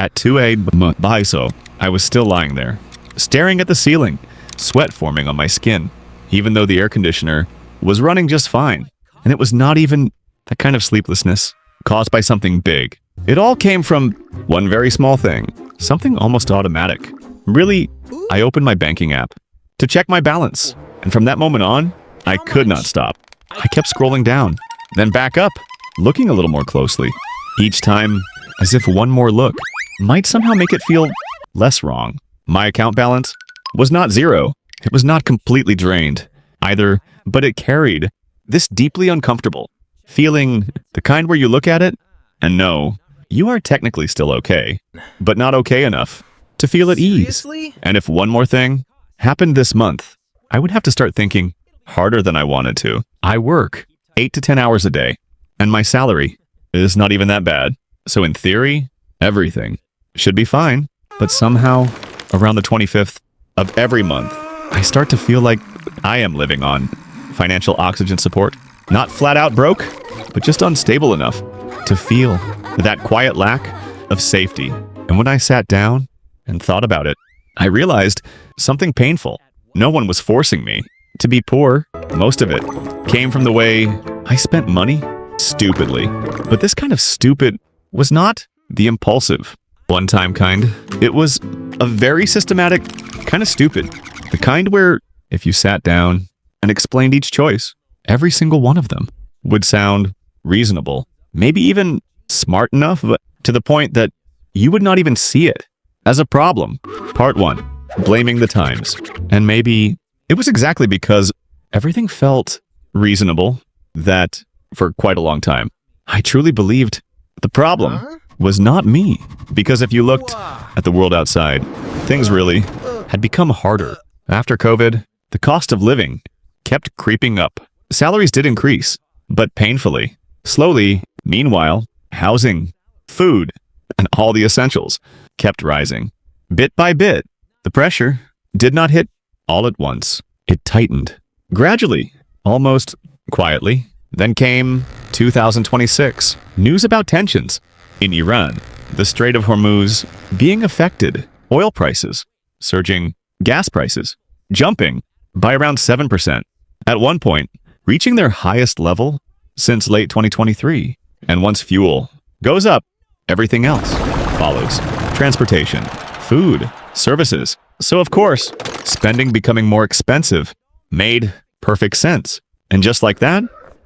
At 2 a.m. so I was still lying there, staring at the ceiling, sweat forming on my skin, even though the air conditioner was running just fine. And it was not even that kind of sleeplessness caused by something big. It all came from one very small thing, something almost automatic. Really, I opened my banking app to check my balance, and from that moment on, I could not stop. I kept scrolling down, then back up, looking a little more closely, each time as if one more look might somehow make it feel less wrong. My account balance was not zero. It was not completely drained either, but it carried this deeply uncomfortable feeling, the kind where you look at it and know you are technically still okay, but not okay enough to feel at ease. And if one more thing happened this month, I would have to start thinking harder than I wanted to. I work 8 to 10 hours a day, and my salary is not even that bad. So in theory, everything should be fine. But somehow, around the 25th of every month, I start to feel like I am living on financial oxygen support. Not flat out broke, but just unstable enough to feel that quiet lack of safety. And when I sat down and thought about it, I realized something painful. No one was forcing me to be poor. Most of it came from the way I spent money stupidly. But this kind of stupid was not the impulsive, one-time kind. It was a very systematic kind of stupid. The kind where if you sat down and explained each choice, every single one of them would sound reasonable, maybe even smart enough, but to the point that you would not even see it as a problem. Part 1, blaming the times. And maybe it was exactly because everything felt reasonable that for quite a long time, I truly believed the problem was not me. Because if you looked at the world outside, things really had become harder. After COVID, the cost of living kept creeping up. Salaries did increase, but painfully. Slowly, meanwhile, housing, food, and all the essentials kept rising. Bit by bit, the pressure did not hit all at once. It tightened. Gradually, almost quietly. Then came 2026. News about tensions in Iran, the Strait of Hormuz being affected, oil prices surging, gas prices jumping by around 7%. At one point, reaching their highest level since late 2023. And once fuel goes up, everything else follows. Transportation, food, services. So of course, spending becoming more expensive made perfect sense. And just like that,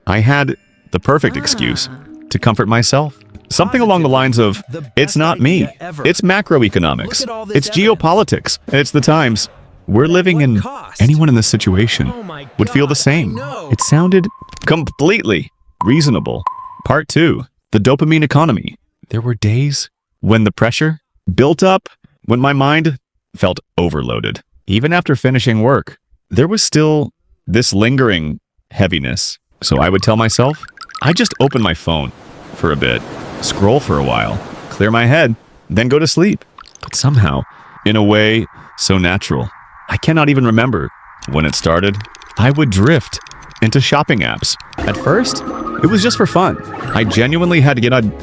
I had the perfect excuse to comfort myself. Something along the lines of, it's not me, it's macroeconomics, it's geopolitics, and it's the times. We're living in. Anyone in this situation would feel the same. It sounded completely reasonable. Part 2, the dopamine economy. There were days when the pressure built up, when my mind felt overloaded. Even after finishing work, there was still this lingering heaviness. So I would tell myself, I just open my phone for a bit, scroll for a while, clear my head, then go to sleep. But somehow, in a way so natural, I cannot even remember when it started. I would drift into shopping apps. At first, it was just for fun. I genuinely had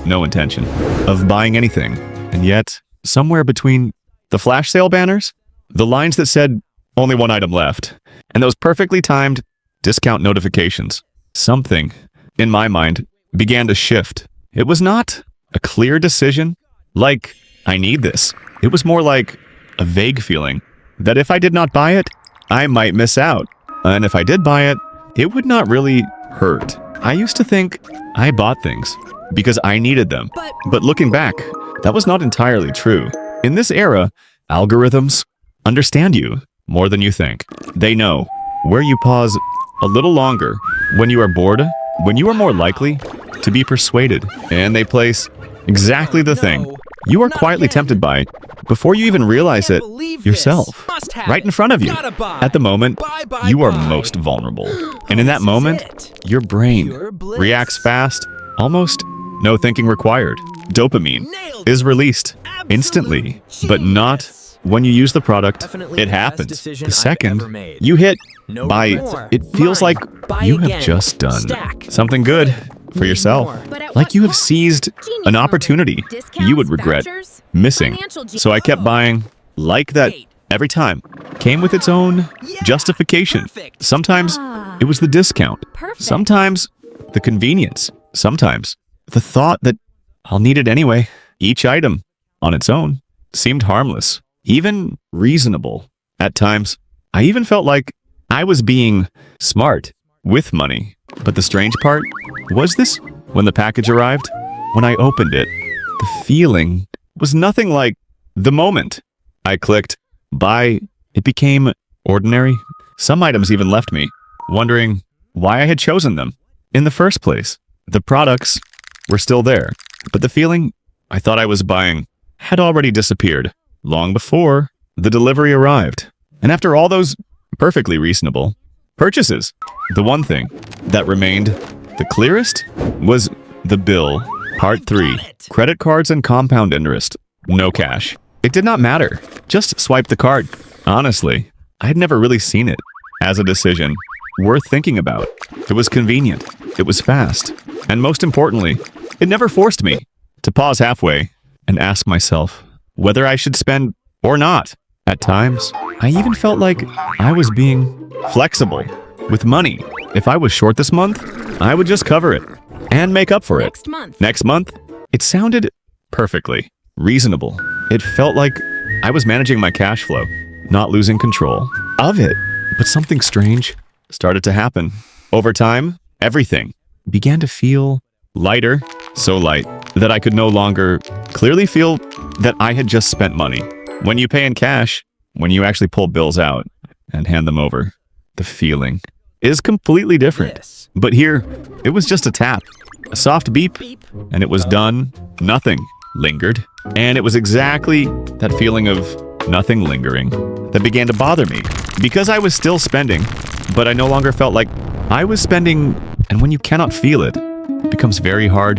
no intention of buying anything. And yet, somewhere between the flash sale banners, the lines that said only one item left, and those perfectly timed discount notifications, something in my mind began to shift. It was not a clear decision, like, I need this. It was more like a vague feeling that if I did not buy it, I might miss out. And if I did buy it, it would not really hurt. I used to think I bought things because I needed them. But looking back, that was not entirely true. In this era, algorithms understand you more than you think. They know where you pause a little longer when you are bored, when you are more likely to be persuaded, and they place exactly the thing you are quietly tempted by before you even realize it yourself, right in front of you. At the moment, you are most vulnerable. And in that moment, your brain reacts fast, almost no thinking required. Dopamine is released instantly, but not when you use the product. It happens. The second you hit buy, it feels like you have just done something good for yourself. Like you have seized an opportunity you would regret missing. So I kept buying like that every time. Came with its own justification. Sometimes it was the discount. Sometimes the convenience. Sometimes the thought that I'll need it anyway. Each item on its own seemed harmless, even reasonable. At times, I even felt like I was being smart with money. But the strange part was this: when the package arrived, when I opened it, the feeling was nothing like the moment I clicked buy. It became ordinary. Some items even left me wondering why I had chosen them in the first place. The products were still there, but the feeling I thought I was buying had already disappeared long before the delivery arrived. And after all those perfectly reasonable purchases, the one thing that remained the clearest was the bill. Part 3. Credit cards and compound interest. No cash. It did not matter. Just swipe the card. Honestly, I had never really seen it as a decision worth thinking about. It was convenient. It was fast. And most importantly, it never forced me to pause halfway and ask myself whether I should spend or not. At times, I even felt like I was being flexible with money. If I was short this month, I would just cover it and make up for it. Next month, it sounded perfectly reasonable. It felt like I was managing my cash flow, not losing control of it. But something strange started to happen. Over time, everything began to feel lighter, so light that I could no longer clearly feel that I had just spent money. When you pay in cash, when you actually pull bills out and hand them over, the feeling is completely different. But here, it was just a tap, a soft beep, and it was done. Nothing lingered. And it was exactly that feeling of nothing lingering that began to bother me, because I was still spending, but I no longer felt like I was spending. And when you cannot feel it, it becomes very hard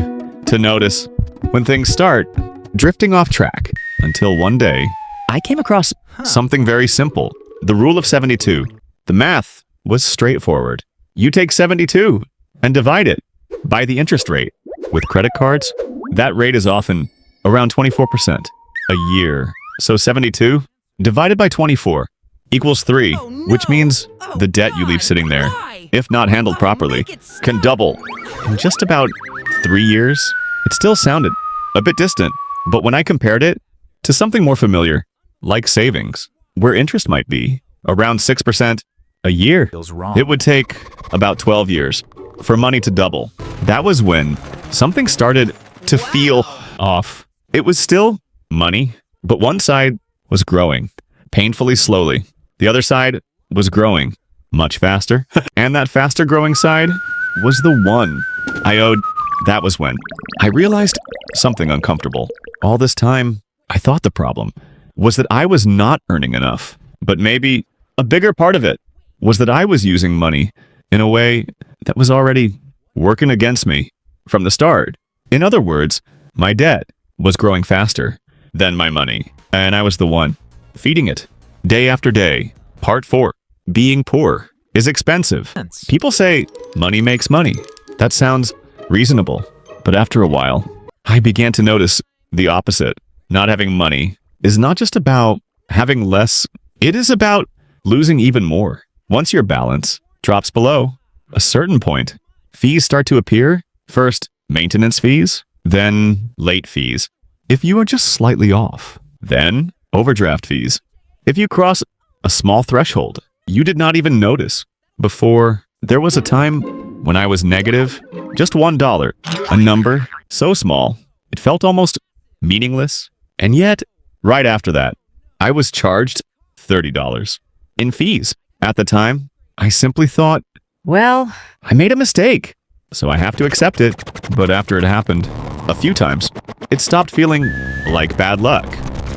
to notice when things start drifting off track. Until one day, I came across something very simple. The rule of 72. The math was straightforward. You take 72 and divide it by the interest rate. With credit cards, that rate is often around 24% a year. So 72 divided by 24 equals 3, which means the debt you leave sitting there, if not handled properly, can double in just about 3 years. It still sounded a bit distant, but when I compared it to something more familiar, like savings, where interest might be around 6% a year, it would take about 12 years for money to double. That was when something started to feel off. It was still money, but one side was growing painfully slowly. The other side was growing much faster. And that faster growing side was the one I owed. That was when I realized something uncomfortable. All this time, I thought the problem was that I was not earning enough. But maybe a bigger part of it was that I was using money in a way that was already working against me from the start. In other words, my debt was growing faster than my money, and I was the one feeding it day after day. Part 4. Being poor is expensive. People say money makes money. That sounds reasonable, but after a while, I began to notice the opposite. Not having money is not just about having less, it is about losing even more. Once your balance drops below a certain point, fees start to appear. First, maintenance fees, then late fees, if you are just slightly off, then overdraft fees. If you cross a small threshold you did not even notice. Before, there was a time when I was negative just $1, a number so small it felt almost meaningless. And yet, right after that, I was charged $30 in fees. At the time, I simply thought, well, I made a mistake, so I have to accept it. But after it happened a few times, it stopped feeling like bad luck.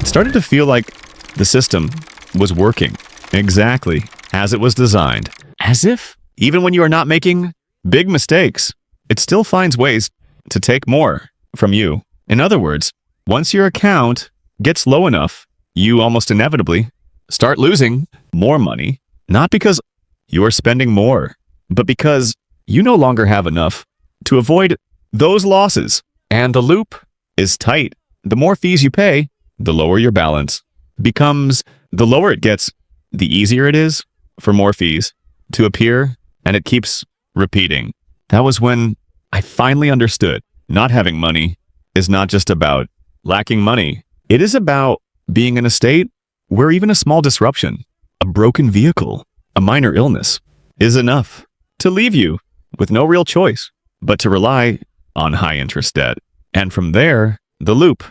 It started to feel like the system was working exactly as it was designed. As if, even when you are not making big mistakes, it still finds ways to take more from you. In other words, once your account gets low enough, you almost inevitably start losing more money, not because you are spending more, but because you no longer have enough to avoid those losses. And the loop is tight. The more fees you pay, the lower your balance becomes, the lower it gets, the easier it is for more fees to appear, and it keeps repeating. That was when I finally understood not having money is not just about lacking money. It is about being in a state where even a small disruption, a broken vehicle, a minor illness is enough to leave you with no real choice but to rely on high-interest debt. And from there, the loop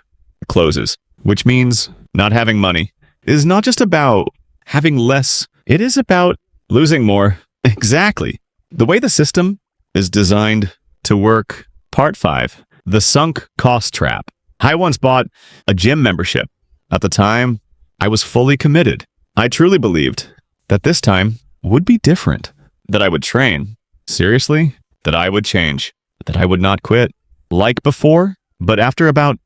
closes, which means not having money is not just about having less, it is about losing more. Exactly. The way the system is designed to work. Part 5, the sunk cost trap. I once bought a gym membership. At the time, I was fully committed. I truly believed that this time would be different, that I would train. Seriously, that I would change, that I would not quit like before. But after about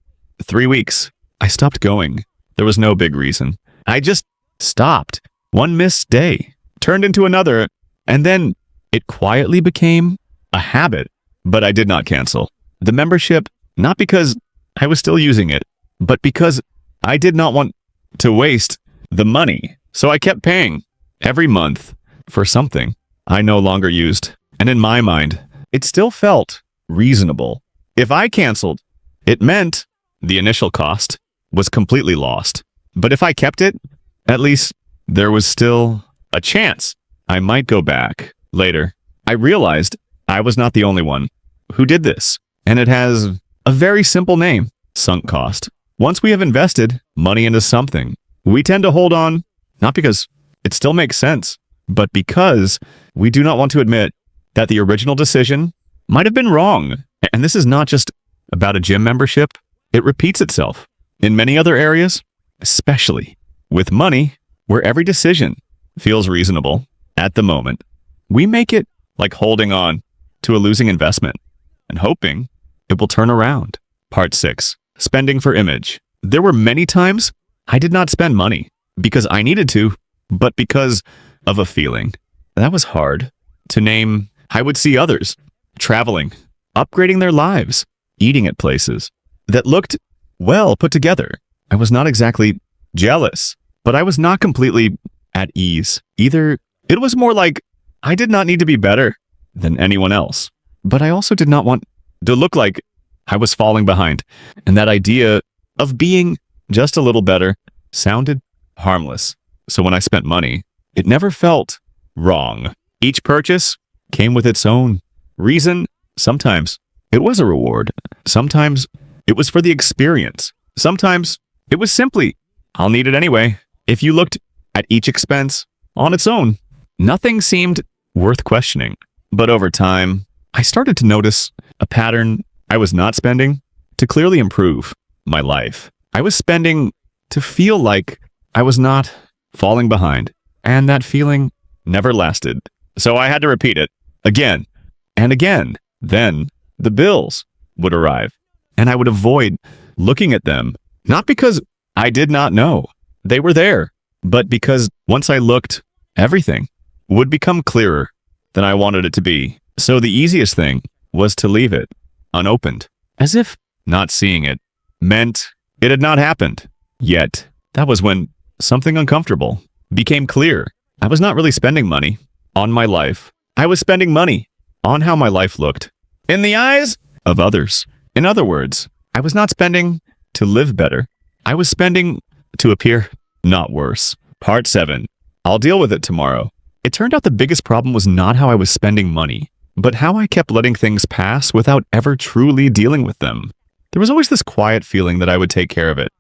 3 weeks, I stopped going. There was no big reason. I just stopped. One missed day turned into another, and then it quietly became a habit. But I did not cancel the membership, not because I was still using it, but because I did not want to waste the money. So I kept paying every month for something I no longer used. And in my mind, it still felt reasonable. If I canceled, it meant the initial cost was completely lost. But if I kept it, at least there was still a chance I might go back later. I realized I was not the only one who did this, and it has a very simple name: sunk cost. Once we have invested money into something, we tend to hold on, not because it still makes sense, but because we do not want to admit that the original decision might have been wrong. And this is not just about a gym membership. It repeats itself in many other areas, especially with money, where every decision feels reasonable at the moment. We make it like holding on to a losing investment and hoping it will turn around. Part 6, spending for image. There were many times I did not spend money because I needed to, but because of a feeling. That was hard to name. I would see others traveling, upgrading their lives, eating at places that looked well put together. I was not exactly jealous, but I was not completely at ease either. It was more like I did not need to be better than anyone else, but I also did not want to look like I was falling behind. And that idea of being just a little better sounded harmless. So when I spent money, it never felt wrong. Each purchase came with its own reason. Sometimes it was a reward. Sometimes it was for the experience. Sometimes it was simply, I'll need it anyway. If you looked at each expense on its own, nothing seemed worth questioning. But over time, I started to notice a pattern. I was not spending to clearly improve my life. I was spending to feel like I was not falling behind. And that feeling never lasted. So I had to repeat it again and again. Then the bills would arrive, and I would avoid looking at them, not because I did not know they were there, but because once I looked, everything would become clearer than I wanted it to be. So the easiest thing was to leave it unopened, as if not seeing it meant it had not happened yet. That was when something uncomfortable became clear. I was not really spending money on my life. I was spending money on how my life looked in the eyes of others. In other words, I was not spending to live better. I was spending to appear not worse. Part 7. I'll deal with it tomorrow. It turned out the biggest problem was not how I was spending money, but how I kept letting things pass without ever truly dealing with them. There was always this quiet feeling that I would take care of it.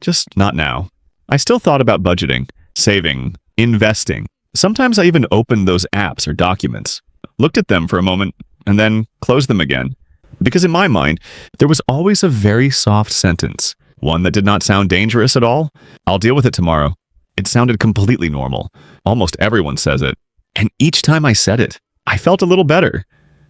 Just not now. I still thought about budgeting, saving, investing. Sometimes I even opened those apps or documents, looked at them for a moment, and then closed them again. Because in my mind, there was always a very soft sentence, one that did not sound dangerous at all. I'll deal with it tomorrow. It sounded completely normal. Almost everyone says it. And each time I said it, I felt a little better,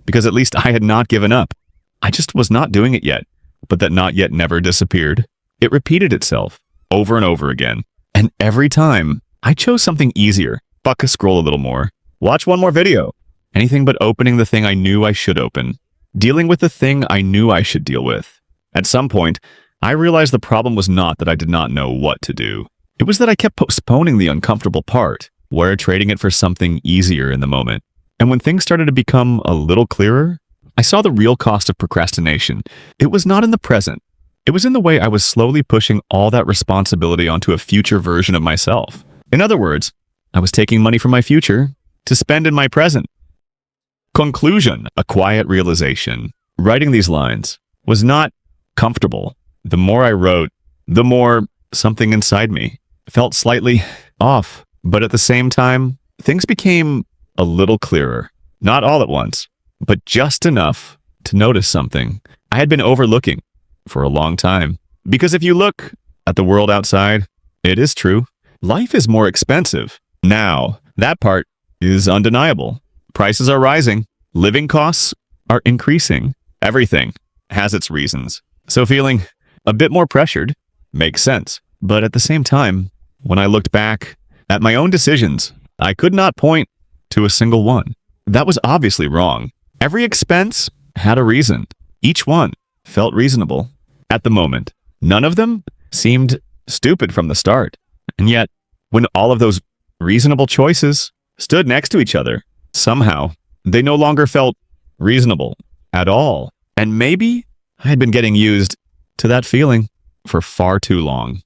because at least I had not given up. I just was not doing it yet. But that not yet never disappeared. It repeated itself over and over again. And every time, I chose something easier. Fuck a scroll a little more. Watch one more video. Anything but opening the thing I knew I should open. Dealing with the thing I knew I should deal with. At some point, I realized the problem was not that I did not know what to do. It was that I kept postponing the uncomfortable part, where trading it for something easier in the moment. And when things started to become a little clearer, I saw the real cost of procrastination. It was not in the present. It was in the way I was slowly pushing all that responsibility onto a future version of myself. In other words, I was taking money from my future to spend in my present. Conclusion, a quiet realization. Writing these lines was not comfortable. The more I wrote, the more something inside me felt slightly off. But at the same time, things became a little clearer. Not all at once, but just enough to notice something I had been overlooking for a long time. Because if you look at the world outside, it is true. Life is more expensive. Now, that part is undeniable. Prices are rising. Living costs are increasing. Everything has its reasons. So feeling a bit more pressured makes sense. But at the same time, when I looked back at my own decisions, I could not point to a single one. That was obviously wrong. Every expense had a reason. Each one felt reasonable at the moment. None of them seemed stupid from the start. And yet, when all of those reasonable choices stood next to each other, somehow they no longer felt reasonable at all. And maybe I had been getting used to that feeling for far too long.